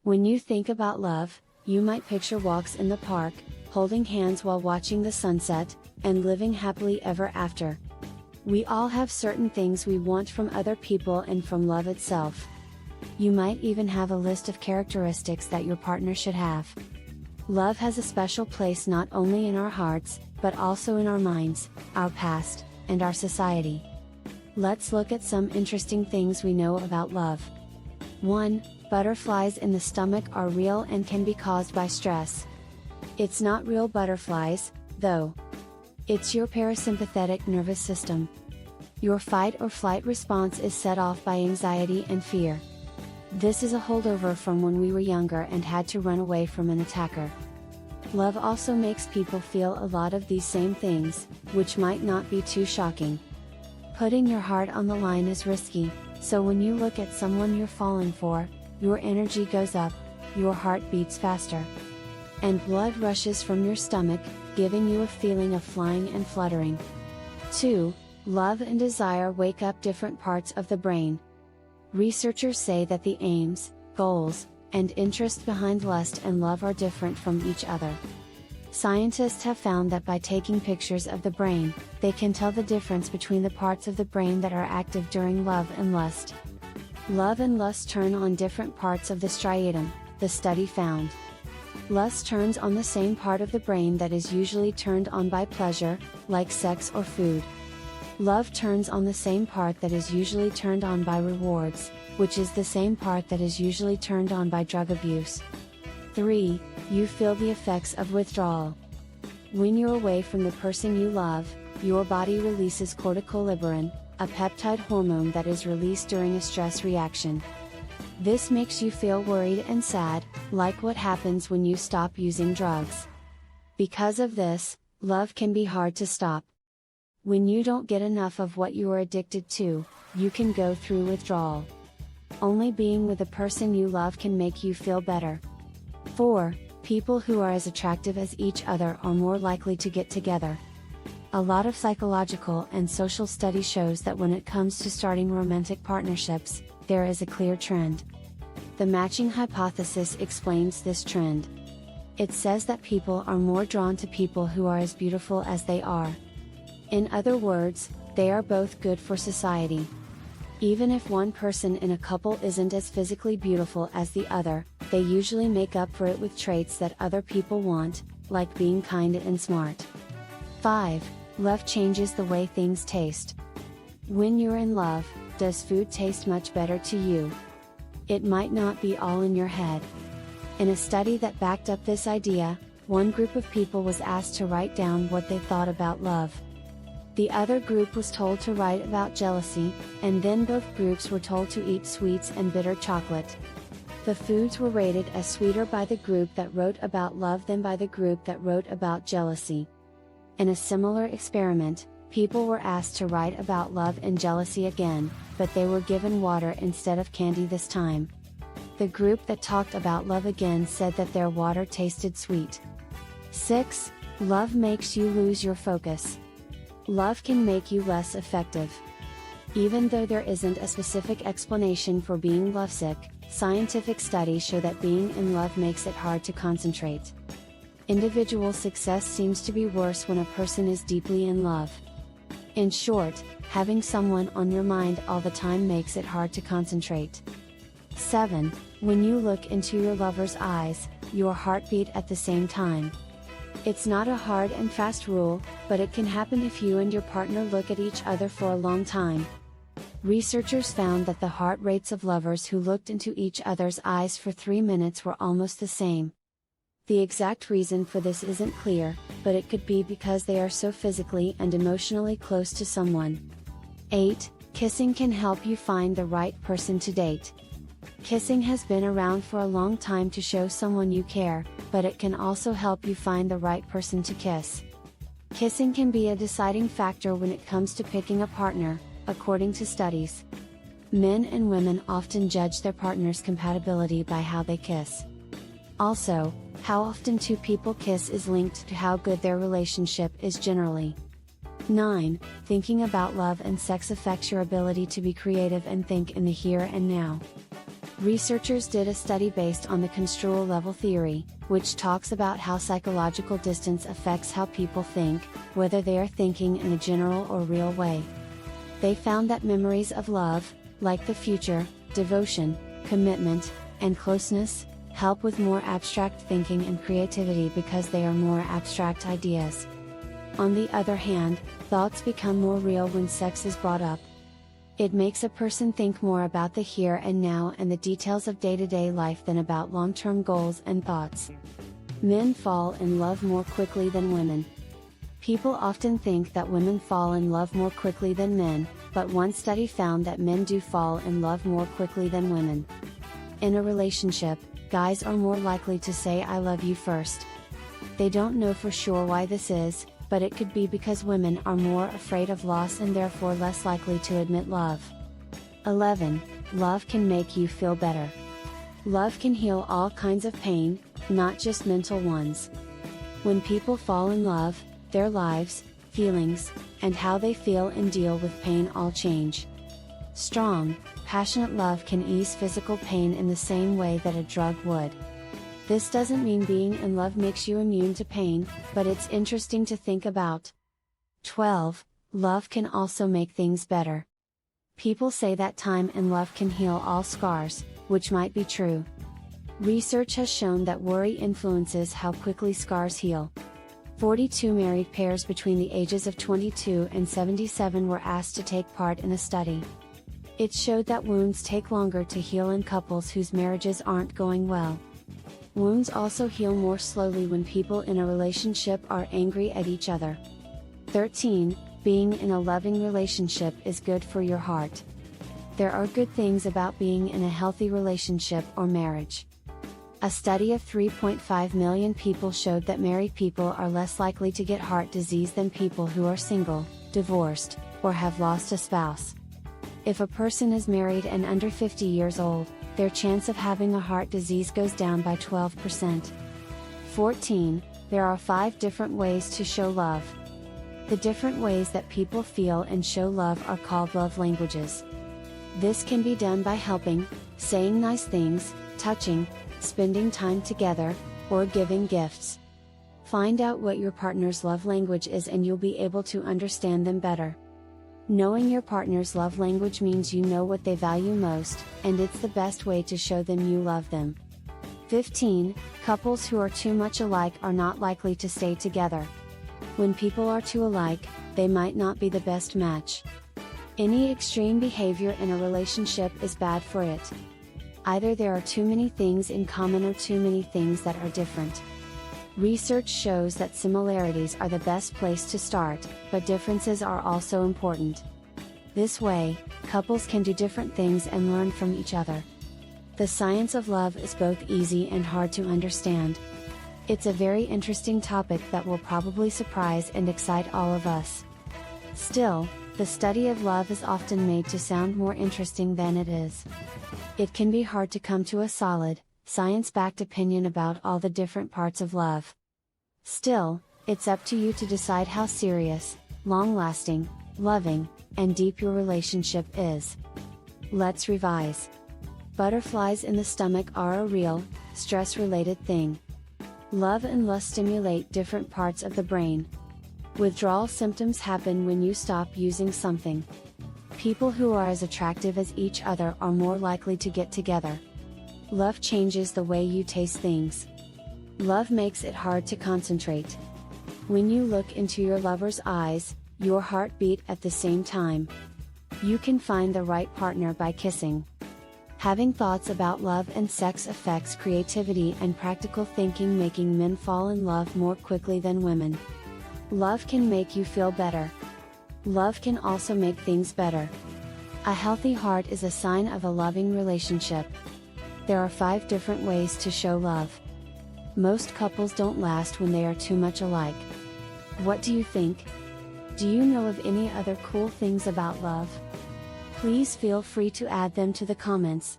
When you think about love, you might picture walks in the park, holding hands while watching the sunset, and living happily ever after. We all have certain things we want from other people and from love itself. You might even have a list of characteristics that your partner should have. Love has a special place not only in our hearts, but also in our minds, our past, and our society. Let's look at some interesting things we know about love. 1. Butterflies in the stomach are real and can be caused by stress. It's not real butterflies, though. It's your parasympathetic nervous system. Your fight or flight response is set off by anxiety and fear. This is a holdover from when we were younger and had to run away from an attacker. Love also makes people feel a lot of these same things, which might not be too shocking. Putting your heart on the line is risky, so when you look at someone you're falling for, your energy goes up, your heart beats faster, and blood rushes from your stomach, giving you a feeling of flying and fluttering. 2. Love and desire wake up different parts of the brain. Researchers say that the aims, goals, and interests behind lust and love are different from each other. Scientists have found that by taking pictures of the brain, they can tell the difference between the parts of the brain that are active during love and lust. Love and lust turn on different parts of the striatum, the study found. Lust turns on the same part of the brain that is usually turned on by pleasure, like sex or food. Love turns on the same part that is usually turned on by rewards, which is the same part that is usually turned on by drug abuse. 3. You feel the effects of withdrawal. When you're away from the person you love, your body releases corticoliberin, a peptide hormone that is released during a stress reaction. This makes you feel worried and sad, like what happens when you stop using drugs. Because of this, love can be hard to stop. When you don't get enough of what you are addicted to, you can go through withdrawal. Only being with the person you love can make you feel better. 4. People who are as attractive as each other are more likely to get together. A lot of psychological and social study shows that when it comes to starting romantic partnerships, there is a clear trend. The matching hypothesis explains this trend. It says that people are more drawn to people who are as beautiful as they are. In other words, they are both good for society. Even if one person in a couple isn't as physically beautiful as the other, they usually make up for it with traits that other people want, like being kind and smart. 5. Love changes the way things taste. When you're in love, does food taste much better to you? It might not be all in your head. In a study that backed up this idea, one group of people was asked to write down what they thought about love. The other group was told to write about jealousy, and then both groups were told to eat sweets and bitter chocolate. The foods were rated as sweeter by the group that wrote about love than by the group that wrote about jealousy. In a similar experiment, people were asked to write about love and jealousy again, but they were given water instead of candy this time. The group that talked about love again said that their water tasted sweet. 6. Love makes you lose your focus. Love can make you less effective. Even though there isn't a specific explanation for being lovesick, scientific studies show that being in love makes it hard to concentrate. Individual success seems to be worse when a person is deeply in love. In short, having someone on your mind all the time makes it hard to concentrate. 7. When you look into your lover's eyes, your heart beat at the same time. It's not a hard and fast rule, but it can happen if you and your partner look at each other for a long time. Researchers found that the heart rates of lovers who looked into each other's eyes for 3 minutes were almost the same. The exact reason for this isn't clear, but it could be because they are so physically and emotionally close to someone. 8. Kissing can help you find the right person to date. Kissing has been around for a long time to show someone you care, but it can also help you find the right person to kiss. Kissing can be a deciding factor when it comes to picking a partner, according to studies. Men and women often judge their partner's compatibility by how they kiss. Also, how often two people kiss is linked to how good their relationship is generally. 9. Thinking about love and sex affects your ability to be creative and think in the here and now. Researchers did a study based on the construal level theory, which talks about how psychological distance affects how people think, whether they are thinking in a general or real way. They found that memories of love, like the future, devotion, commitment, and closeness, help with more abstract thinking and creativity because they are more abstract ideas. On the other hand, thoughts become more real when sex is brought up. It makes a person think more about the here and now and the details of day-to-day life than about long-term goals and thoughts. Men fall in love more quickly than women. People often think that women fall in love more quickly than men, but one study found that men do fall in love more quickly than women. In a relationship, guys are more likely to say "I love you" first. They don't know for sure why this is, but it could be because women are more afraid of loss and therefore less likely to admit love. 11. Love can make you feel better. Love can heal all kinds of pain, not just mental ones. When people fall in love, their lives, feelings, and how they feel and deal with pain all change. Strong, passionate love can ease physical pain in the same way that a drug would. This doesn't mean being in love makes you immune to pain, but it's interesting to think about. 12. Love can also make things better. People say that time in love can heal all scars, which might be true. Research has shown that worry influences how quickly scars heal. 42 married pairs between the ages of 22 and 77 were asked to take part in a study. It showed that wounds take longer to heal in couples whose marriages aren't going well. Wounds also heal more slowly when people in a relationship are angry at each other. 13. Being in a loving relationship is good for your heart. There are good things about being in a healthy relationship or marriage. A study of 3.5 million people showed that married people are less likely to get heart disease than people who are single, divorced, or have lost a spouse. If a person is married and under 50 years old, their chance of having a heart disease goes down by 12%. 14. There are 5 different ways to show love. The different ways that people feel and show love are called love languages. This can be done by helping, saying nice things, touching, spending time together, or giving gifts. Find out what your partner's love language is and you'll be able to understand them better. Knowing your partner's love language means you know what they value most, and it's the best way to show them you love them. 15. Couples who are too much alike are not likely to stay together. When people are too alike, they might not be the best match. Any extreme behavior in a relationship is bad for it. Either there are too many things in common or too many things that are different. Research shows that similarities are the best place to start, but differences are also important. This way, couples can do different things and learn from each other. The science of love is both easy and hard to understand. It's a very interesting topic that will probably surprise and excite all of us. Still, the study of love is often made to sound more interesting than it is. It can be hard to come to a solid, science-backed opinion about all the different parts of love. Still, it's up to you to decide how serious, long-lasting, loving, and deep your relationship is. Let's revise. Butterflies in the stomach are a real, stress-related thing. Love and lust stimulate different parts of the brain. Withdrawal symptoms happen when you stop using something. People who are as attractive as each other are more likely to get together. Love changes the way you taste things. Love makes it hard to concentrate. When you look into your lover's eyes, your heart beat at the same time. You can find the right partner by kissing. Having thoughts about love and sex affects creativity and practical thinking, making men fall in love more quickly than women. Love can make you feel better. Love can also make things better. A healthy heart is a sign of a loving relationship. There are 5 different ways to show love. Most couples don't last when they are too much alike. What do you think? Do you know of any other cool things about love? Please feel free to add them to the comments.